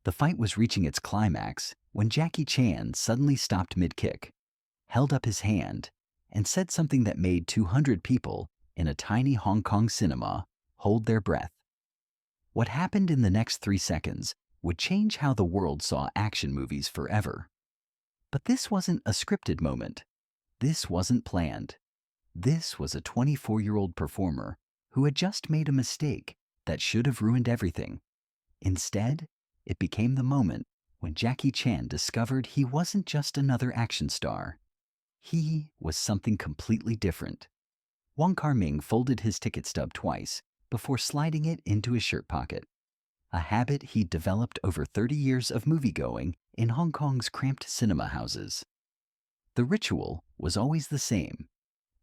The fight was reaching its climax when Jackie Chan suddenly stopped mid-kick, held up his hand, and said something that made 200 people in a tiny Hong Kong cinema hold their breath. What happened in the next 3 seconds would change how the world saw action movies forever. But this wasn't a scripted moment. This wasn't planned. This was a 24-year-old performer who had just made a mistake that should have ruined everything. Instead, it became the moment when Jackie Chan discovered he wasn't just another action star. He was something completely different. Wong Kar-ming folded his ticket stub twice before sliding it into his shirt pocket, a habit he'd developed over 30 years of movie-going in Hong Kong's cramped cinema houses. The ritual was always the same.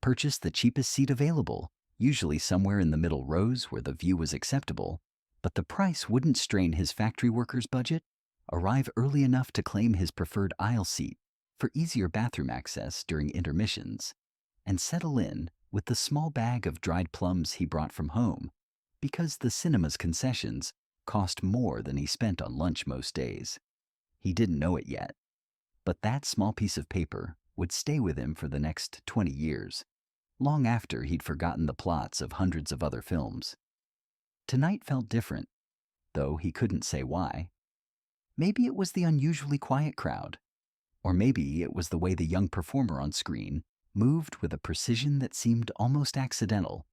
Purchase the cheapest seat available, usually somewhere in the middle rows where the view was acceptable, but the price wouldn't strain his factory worker's budget. Arrive early enough to claim his preferred aisle seat for easier bathroom access during intermissions, and settle in with the small bag of dried plums he brought from home, because the cinema's concessions cost more than he spent on lunch most days. He didn't know it yet, but that small piece of paper would stay with him for the next 20 years, long after he'd forgotten the plots of hundreds of other films. Tonight felt different, though he couldn't say why. Maybe it was the unusually quiet crowd, or maybe it was the way the young performer on screen moved with a precision that seemed almost accidental.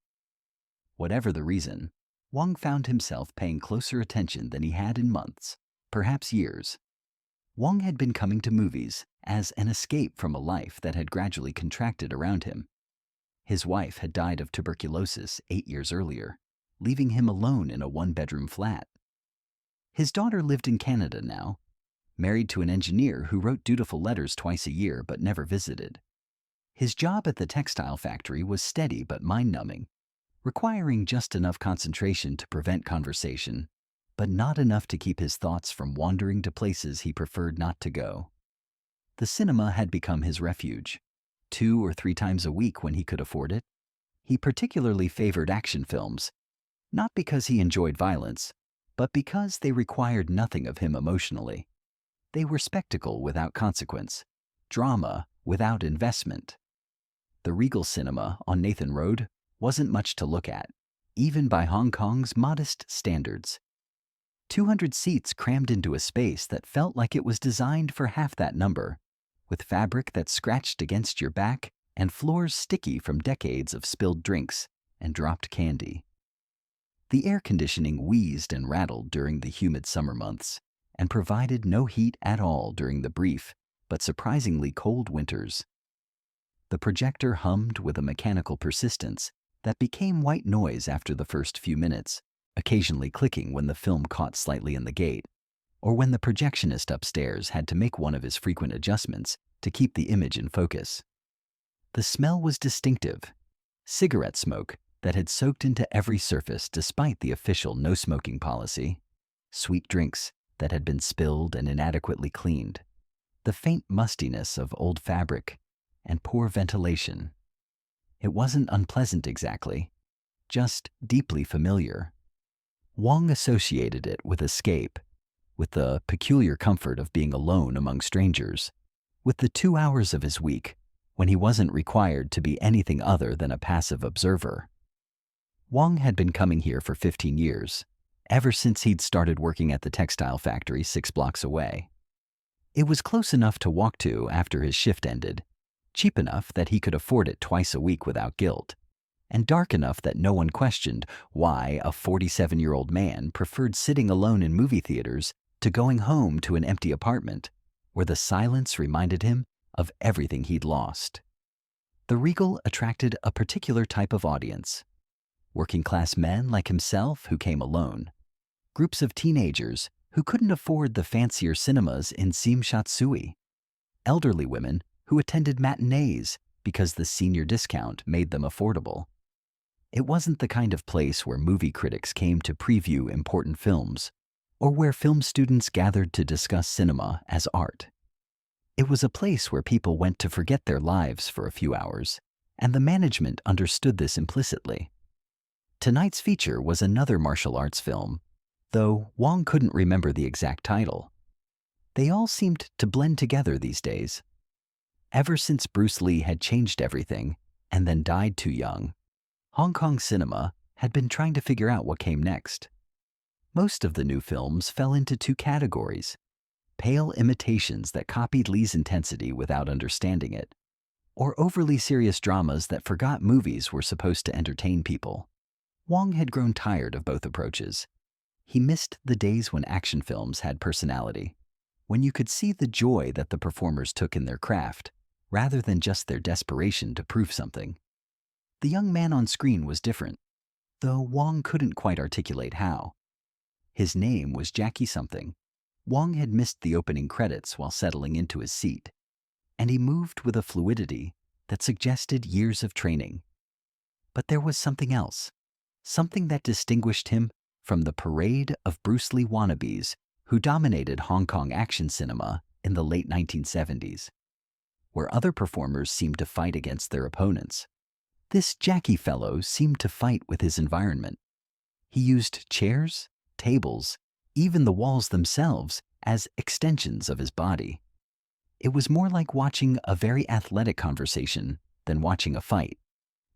Whatever the reason, Wong found himself paying closer attention than he had in months, perhaps years. Wong had been coming to movies as an escape from a life that had gradually contracted around him. His wife had died of tuberculosis 8 years earlier, leaving him alone in a one-bedroom flat. His daughter lived in Canada now, married to an engineer who wrote dutiful letters twice a year but never visited. His job at the textile factory was steady but mind-numbing, requiring just enough concentration to prevent conversation, but not enough to keep his thoughts from wandering to places he preferred not to go. The cinema had become his refuge, 2 or 3 times a week when he could afford it. He particularly favored action films, not because he enjoyed violence, but because they required nothing of him emotionally. They were spectacle without consequence, drama without investment. The Regal Cinema on Nathan Road wasn't much to look at, even by Hong Kong's modest standards. 200 seats crammed into a space that felt like it was designed for half that number, with fabric that scratched against your back and floors sticky from decades of spilled drinks and dropped candy. The air conditioning wheezed and rattled during the humid summer months and provided no heat at all during the brief but surprisingly cold winters. The projector hummed with a mechanical persistence that became white noise after the first few minutes, occasionally clicking when the film caught slightly in the gate, or when the projectionist upstairs had to make one of his frequent adjustments to keep the image in focus. The smell was distinctive, cigarette smoke that had soaked into every surface despite the official no-smoking policy, sweet drinks that had been spilled and inadequately cleaned, the faint mustiness of old fabric, and poor ventilation. It wasn't unpleasant exactly, just deeply familiar. Wong associated it with escape, with the peculiar comfort of being alone among strangers, with the 2 hours of his week when he wasn't required to be anything other than a passive observer. Wong had been coming here for 15 years, ever since he'd started working at the textile factory 6 blocks away. It was close enough to walk to after his shift ended, cheap enough that he could afford it twice a week without guilt, and dark enough that no one questioned why a 47-year-old man preferred sitting alone in movie theaters to going home to an empty apartment where the silence reminded him of everything he'd lost. The Regal attracted a particular type of audience: working-class men like himself who came alone, groups of teenagers who couldn't afford the fancier cinemas in Sim Shat Sui, elderly women who attended matinees because the senior discount made them affordable. It wasn't the kind of place where movie critics came to preview important films, or where film students gathered to discuss cinema as art. It was a place where people went to forget their lives for a few hours, and the management understood this implicitly. Tonight's feature was another martial arts film, though Wong couldn't remember the exact title. They all seemed to blend together these days. Ever since Bruce Lee had changed everything and then died too young, Hong Kong cinema had been trying to figure out what came next. Most of the new films fell into two categories: pale imitations that copied Lee's intensity without understanding it, or overly serious dramas that forgot movies were supposed to entertain people. Wong had grown tired of both approaches. He missed the days when action films had personality, when you could see the joy that the performers took in their craft, rather than just their desperation to prove something. The young man on screen was different, though Wong couldn't quite articulate how. His name was Jackie something. Wong had missed the opening credits while settling into his seat, and he moved with a fluidity that suggested years of training. But there was something else, something that distinguished him from the parade of Bruce Lee wannabes who dominated Hong Kong action cinema in the late 1970s, where other performers seemed to fight against their opponents. This Jackie fellow seemed to fight with his environment. He used chairs, tables, even the walls themselves as extensions of his body. It was more like watching a very athletic conversation than watching a fight.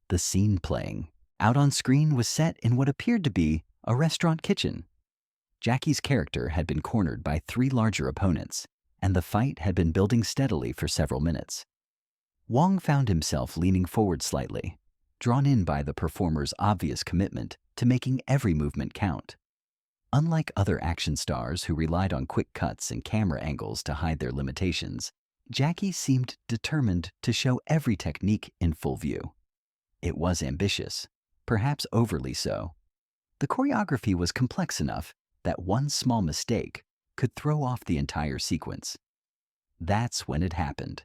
The scene playing out on screen was set in what appeared to be a restaurant kitchen. Jackie's character had been cornered by three larger opponents, and the fight had been building steadily for several minutes. Wong found himself leaning forward slightly, drawn in by the performer's obvious commitment to making every movement count. Unlike other action stars who relied on quick cuts and camera angles to hide their limitations, Jackie seemed determined to show every technique in full view. It was ambitious, perhaps overly so. The choreography was complex enough that one small mistake could throw off the entire sequence. That's when it happened.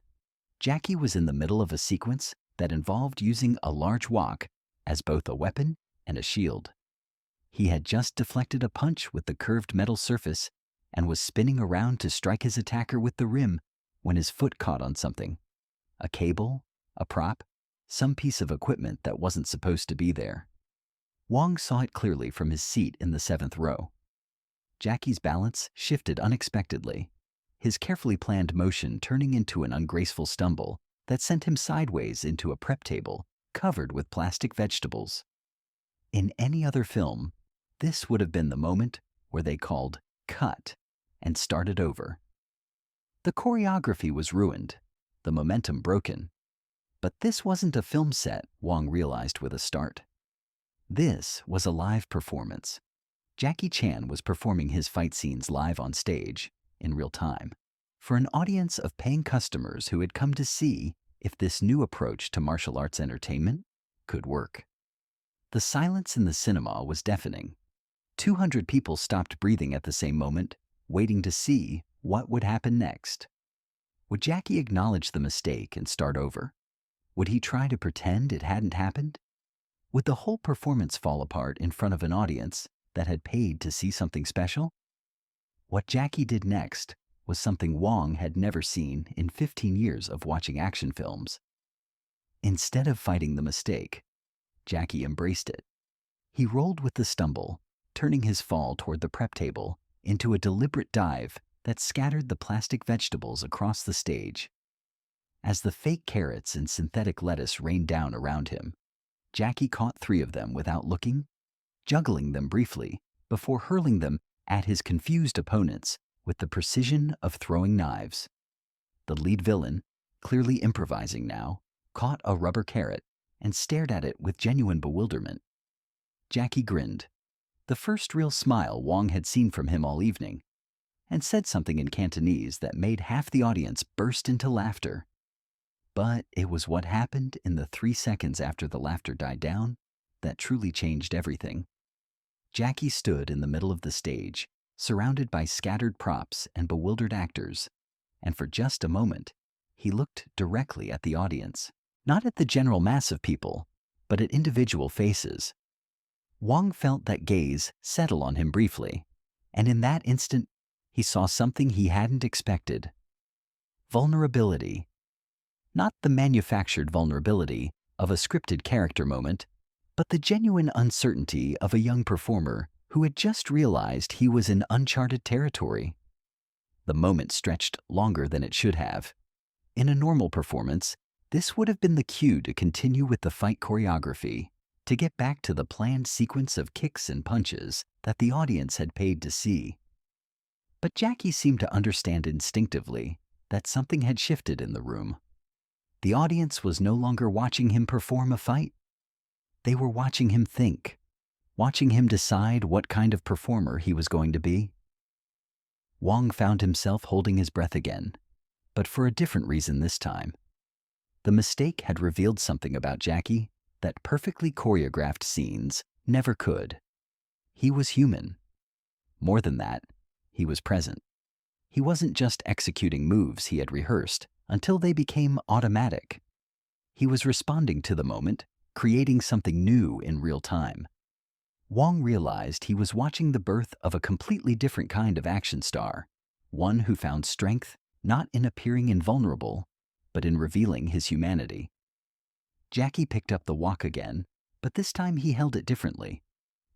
Jackie was in the middle of a sequence that involved using a large wok as both a weapon and a shield. He had just deflected a punch with the curved metal surface and was spinning around to strike his attacker with the rim when his foot caught on something. A cable, a prop, some piece of equipment that wasn't supposed to be there. Wong saw it clearly from his seat in the 7th row. Jackie's balance shifted unexpectedly, his carefully planned motion turning into an ungraceful stumble that sent him sideways into a prep table covered with plastic vegetables. In any other film, this would have been the moment where they called cut and started over. The choreography was ruined, the momentum broken. But this wasn't a film set, Wong realized with a start. This was a live performance. Jackie Chan was performing his fight scenes live on stage, in real time, for an audience of paying customers who had come to see if this new approach to martial arts entertainment could work. The silence in the cinema was deafening. 200 people stopped breathing at the same moment, waiting to see what would happen next. Would Jackie acknowledge the mistake and start over? Would he try to pretend it hadn't happened? Would the whole performance fall apart in front of an audience that had paid to see something special? What Jackie did next was something Wong had never seen in 15 years of watching action films. Instead of fighting the mistake, Jackie embraced it. He rolled with the stumble, turning his fall toward the prep table into a deliberate dive that scattered the plastic vegetables across the stage. As the fake carrots and synthetic lettuce rained down around him, Jackie caught 3 of them without looking, juggling them briefly before hurling them at his confused opponents with the precision of throwing knives. The lead villain, clearly improvising now, caught a rubber carrot and stared at it with genuine bewilderment. Jackie grinned, the first real smile Wong had seen from him all evening, and said something in Cantonese that made half the audience burst into laughter. But it was what happened in the 3 seconds after the laughter died down that truly changed everything. Jackie stood in the middle of the stage, surrounded by scattered props and bewildered actors, and for just a moment, he looked directly at the audience, not at the general mass of people, but at individual faces. Wong felt that gaze settle on him briefly, and in that instant, he saw something he hadn't expected. Vulnerability. Not the manufactured vulnerability of a scripted character moment, but the genuine uncertainty of a young performer who had just realized he was in uncharted territory. The moment stretched longer than it should have. In a normal performance, this would have been the cue to continue with the fight choreography, to get back to the planned sequence of kicks and punches that the audience had paid to see. But Jackie seemed to understand instinctively that something had shifted in the room. The audience was no longer watching him perform a fight. They were watching him think, watching him decide what kind of performer he was going to be. Wong found himself holding his breath again, but for a different reason this time. The mistake had revealed something about Jackie that perfectly choreographed scenes never could. He was human. More than that, he was present. He wasn't just executing moves he had rehearsed until they became automatic. He was responding to the moment, creating something new in real time. Wong realized he was watching the birth of a completely different kind of action star, one who found strength not in appearing invulnerable, but in revealing his humanity. Jackie picked up the wok again, but this time he held it differently.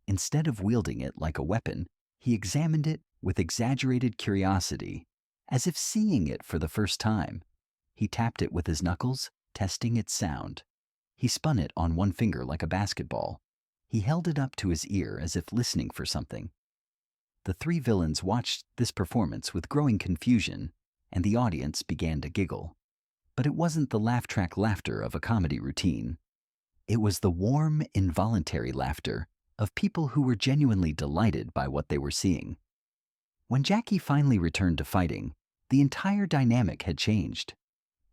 Instead of wielding it like a weapon, he examined it with exaggerated curiosity, as if seeing it for the first time. He tapped it with his knuckles, testing its sound. He spun it on one finger like a basketball. He held it up to his ear as if listening for something. The three villains watched this performance with growing confusion, and the audience began to giggle. But it wasn't the laugh-track laughter of a comedy routine. It was the warm, involuntary laughter of people who were genuinely delighted by what they were seeing. When Jackie finally returned to fighting, the entire dynamic had changed.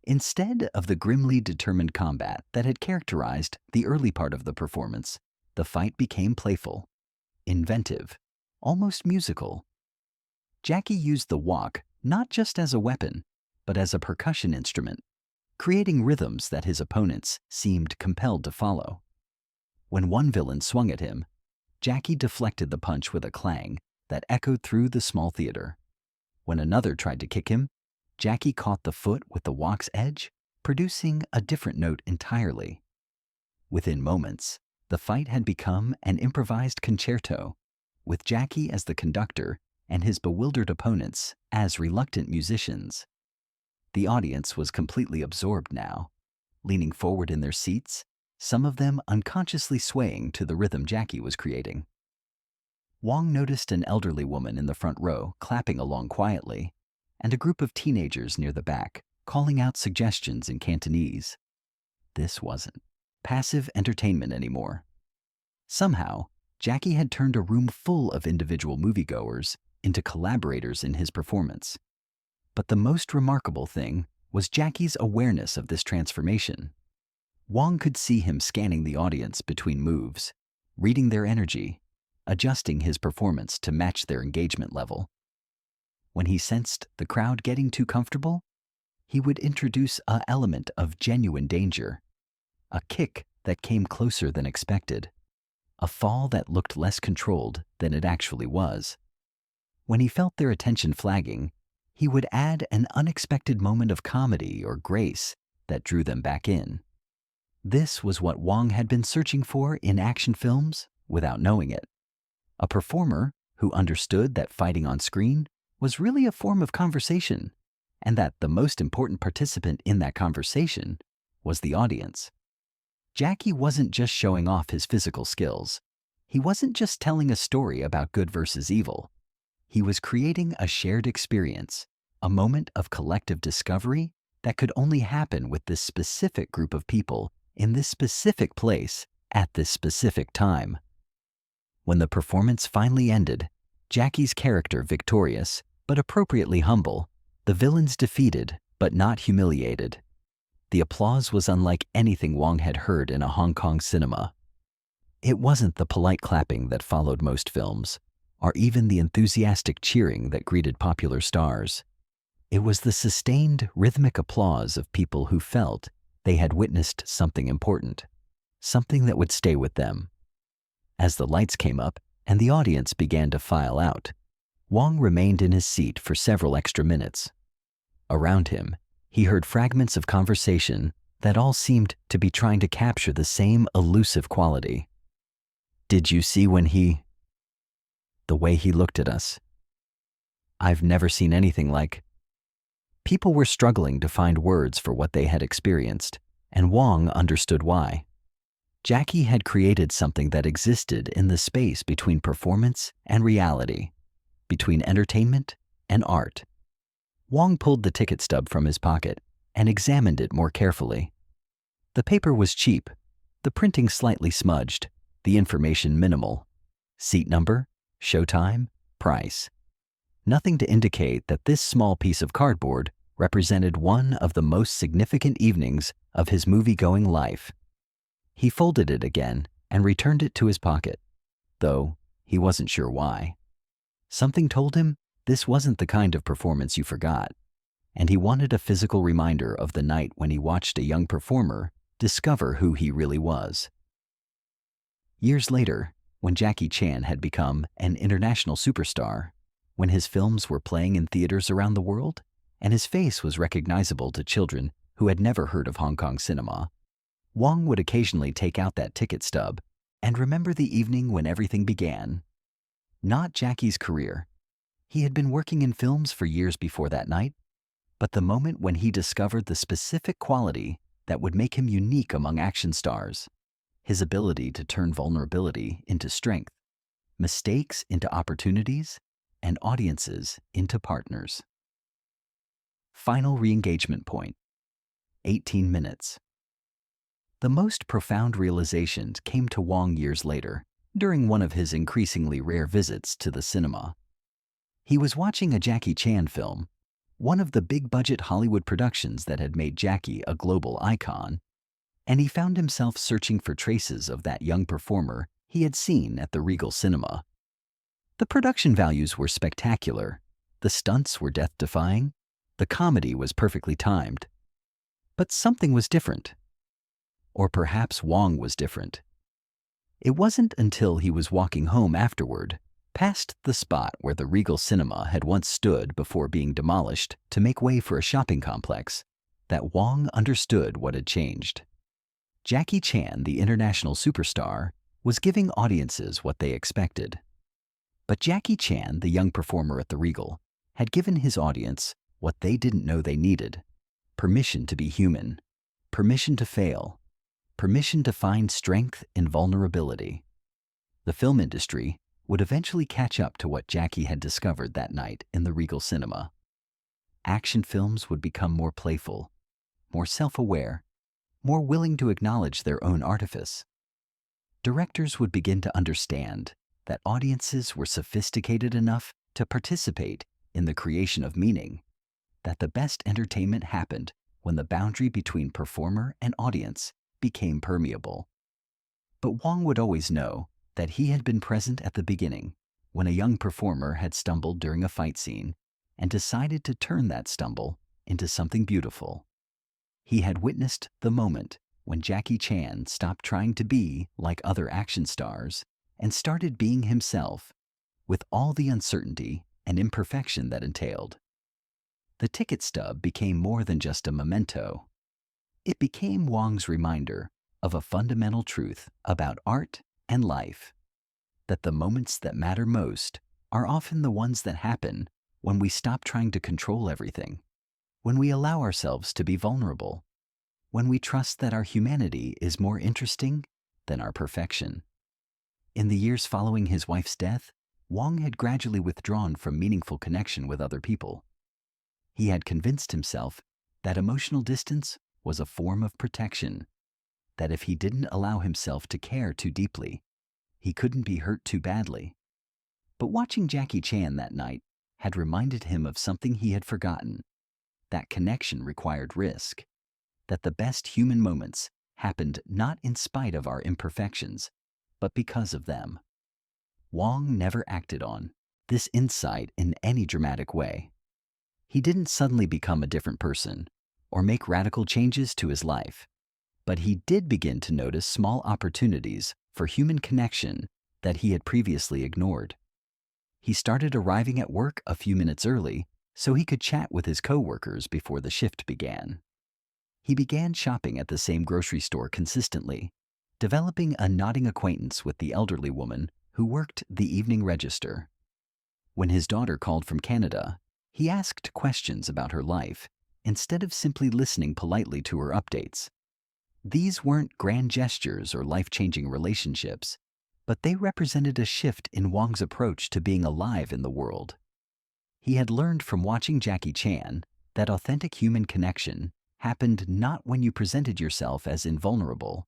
Instead of the grimly determined combat that had characterized the early part of the performance, the fight became playful, inventive, almost musical. Jackie used the wok not just as a weapon, but as a percussion instrument, creating rhythms that his opponents seemed compelled to follow. When one villain swung at him, Jackie deflected the punch with a clang that echoed through the small theater. When another tried to kick him, Jackie caught the foot with the wok's edge, producing a different note entirely. Within moments, the fight had become an improvised concerto, with Jackie as the conductor and his bewildered opponents as reluctant musicians. The audience was completely absorbed now, leaning forward in their seats, some of them unconsciously swaying to the rhythm Jackie was creating. Wong noticed an elderly woman in the front row clapping along quietly, and a group of teenagers near the back calling out suggestions in Cantonese. This wasn't passive entertainment anymore. Somehow, Jackie had turned a room full of individual moviegoers into collaborators in his performance. But the most remarkable thing was Jackie's awareness of this transformation. Wong could see him scanning the audience between moves, reading their energy, adjusting his performance to match their engagement level. When he sensed the crowd getting too comfortable, he would introduce an element of genuine danger, a kick that came closer than expected, a fall that looked less controlled than it actually was. When he felt their attention flagging, he would add an unexpected moment of comedy or grace that drew them back in. This was what Wong had been searching for in action films without knowing it. A performer who understood that fighting on screen was really a form of conversation, and that the most important participant in that conversation was the audience. Jackie wasn't just showing off his physical skills. He wasn't just telling a story about good versus evil. He was creating a shared experience, a moment of collective discovery that could only happen with this specific group of people in this specific place at this specific time. When the performance finally ended, Jackie's character victorious, but appropriately humble, the villains defeated, but not humiliated. The applause was unlike anything Wong had heard in a Hong Kong cinema. It wasn't the polite clapping that followed most films, or even the enthusiastic cheering that greeted popular stars. It was the sustained, rhythmic applause of people who felt they had witnessed something important, something that would stay with them. As the lights came up and the audience began to file out, Wong remained in his seat for several extra minutes. Around him, he heard fragments of conversation that all seemed to be trying to capture the same elusive quality. "Did you see when he..." The way he looked at us. I've never seen anything like. People were struggling to find words for what they had experienced, and Wong understood why. Jackie had created something that existed in the space between performance and reality, between entertainment and art. Wong pulled the ticket stub from his pocket and examined it more carefully. The paper was cheap, the printing slightly smudged, the information minimal. Seat number, showtime, price. Nothing to indicate that this small piece of cardboard represented one of the most significant evenings of his movie-going life. He folded it again and returned it to his pocket, though he wasn't sure why. Something told him this wasn't the kind of performance you forgot, and he wanted a physical reminder of the night when he watched a young performer discover who he really was. Years later, when Jackie Chan had become an international superstar, when his films were playing in theaters around the world, and his face was recognizable to children who had never heard of Hong Kong cinema, Wong would occasionally take out that ticket stub and remember the evening when everything began. Not Jackie's career. He had been working in films for years before that night, but the moment when he discovered the specific quality that would make him unique among action stars, his ability to turn vulnerability into strength, mistakes into opportunities, and audiences into partners. Final re-engagement point, 18 minutes. The most profound realizations came to Wong years later, during one of his increasingly rare visits to the cinema. He was watching a Jackie Chan film, one of the big-budget Hollywood productions that had made Jackie a global icon, and he found himself searching for traces of that young performer he had seen at the Regal Cinema. The production values were spectacular, the stunts were death-defying, the comedy was perfectly timed. But something was different. Or perhaps Wong was different. It wasn't until he was walking home afterward, past the spot where the Regal Cinema had once stood before being demolished to make way for a shopping complex, that Wong understood what had changed. Jackie Chan, the international superstar, was giving audiences what they expected. But Jackie Chan, the young performer at the Regal, had given his audience what they didn't know they needed: permission to be human, permission to fail, permission to find strength in vulnerability. The film industry would eventually catch up to what Jackie had discovered that night in the Regal Cinema. Action films would become more playful, more self-aware, more willing to acknowledge their own artifice. Directors would begin to understand that audiences were sophisticated enough to participate in the creation of meaning, that the best entertainment happened when the boundary between performer and audience became permeable. But Wong would always know that he had been present at the beginning, when a young performer had stumbled during a fight scene and decided to turn that stumble into something beautiful. He had witnessed the moment when Jackie Chan stopped trying to be like other action stars and started being himself, with all the uncertainty and imperfection that entailed. The ticket stub became more than just a memento. It became Wong's reminder of a fundamental truth about art and life, that the moments that matter most are often the ones that happen when we stop trying to control everything, when we allow ourselves to be vulnerable, when we trust that our humanity is more interesting than our perfection. In the years following his wife's death, Wong had gradually withdrawn from meaningful connection with other people. He had convinced himself that emotional distance was a form of protection, that if he didn't allow himself to care too deeply, he couldn't be hurt too badly. But watching Jackie Chan that night had reminded him of something he had forgotten: that connection required risk, that the best human moments happened not in spite of our imperfections, but because of them. Wong never acted on this insight in any dramatic way. He didn't suddenly become a different person or make radical changes to his life, but he did begin to notice small opportunities for human connection that he had previously ignored. He started arriving at work a few minutes early so he could chat with his coworkers before the shift began. He began shopping at the same grocery store consistently, developing a nodding acquaintance with the elderly woman who worked the evening register. When his daughter called from Canada, he asked questions about her life instead of simply listening politely to her updates. These weren't grand gestures or life-changing relationships, but they represented a shift in Wong's approach to being alive in the world. He had learned from watching Jackie Chan that authentic human connection happened not when you presented yourself as invulnerable,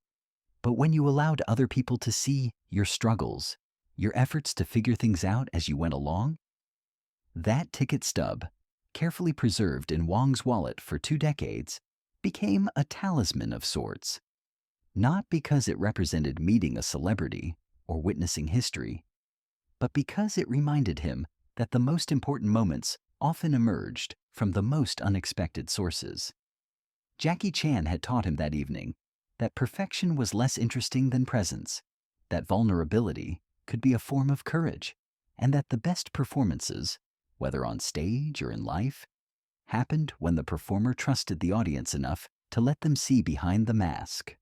but when you allowed other people to see your struggles, your efforts to figure things out as you went along. That ticket stub, carefully preserved in Wong's wallet for 2 decades, became a talisman of sorts. Not because it represented meeting a celebrity or witnessing history, but because it reminded him that the most important moments often emerged from the most unexpected sources. Jackie Chan had taught him that evening that perfection was less interesting than presence, that vulnerability could be a form of courage, and that the best performances, whether on stage or in life, happened when the performer trusted the audience enough to let them see behind the mask.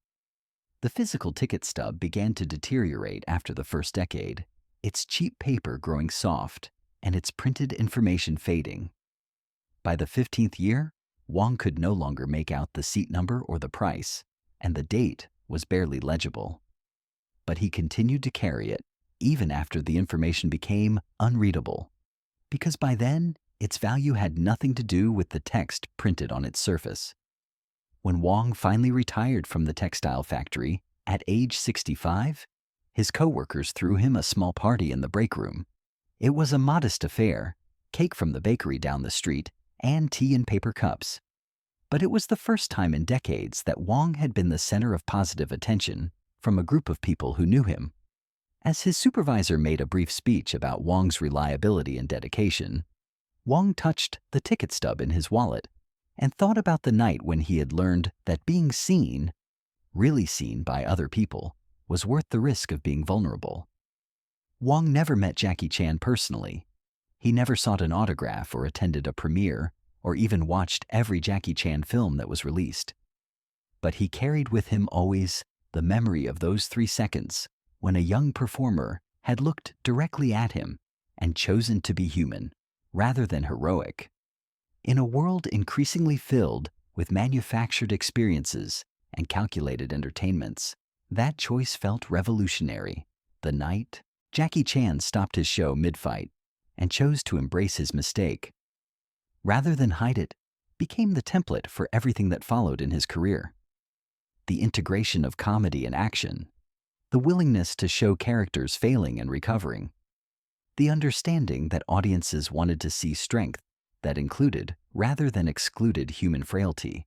The physical ticket stub began to deteriorate after the first decade, its cheap paper growing soft and its printed information fading. By the 15th year, Wong could no longer make out the seat number or the price, and the date was barely legible. But he continued to carry it, even after the information became unreadable, because by then, its value had nothing to do with the text printed on its surface. When Wong finally retired from the textile factory at age 65, his co-workers threw him a small party in the break room. It was a modest affair, cake from the bakery down the street, and tea in paper cups. But it was the first time in decades that Wong had been the center of positive attention from a group of people who knew him. As his supervisor made a brief speech about Wong's reliability and dedication, Wong touched the ticket stub in his wallet and thought about the night when he had learned that being seen, really seen by other people, was worth the risk of being vulnerable. Wong never met Jackie Chan personally. He never sought an autograph or attended a premiere or even watched every Jackie Chan film that was released. But he carried with him always the memory of those 3 seconds when a young performer had looked directly at him and chosen to be human rather than heroic. In a world increasingly filled with manufactured experiences and calculated entertainments, that choice felt revolutionary. The night Jackie Chan stopped his show mid-fight and chose to embrace his mistake, rather than hide it, became the template for everything that followed in his career. The integration of comedy and action, the willingness to show characters failing and recovering, the understanding that audiences wanted to see strength that included rather than excluded human frailty.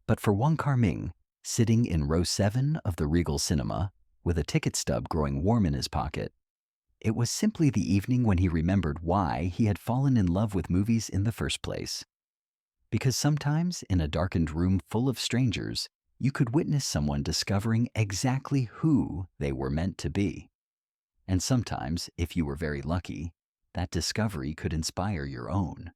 But for Wong Kar-ming, sitting in row 7 of the Regal Cinema with a ticket stub growing warm in his pocket, it was simply the evening when he remembered why he had fallen in love with movies in the first place. Because sometimes in a darkened room full of strangers, you could witness someone discovering exactly who they were meant to be. And sometimes, if you were very lucky, that discovery could inspire your own.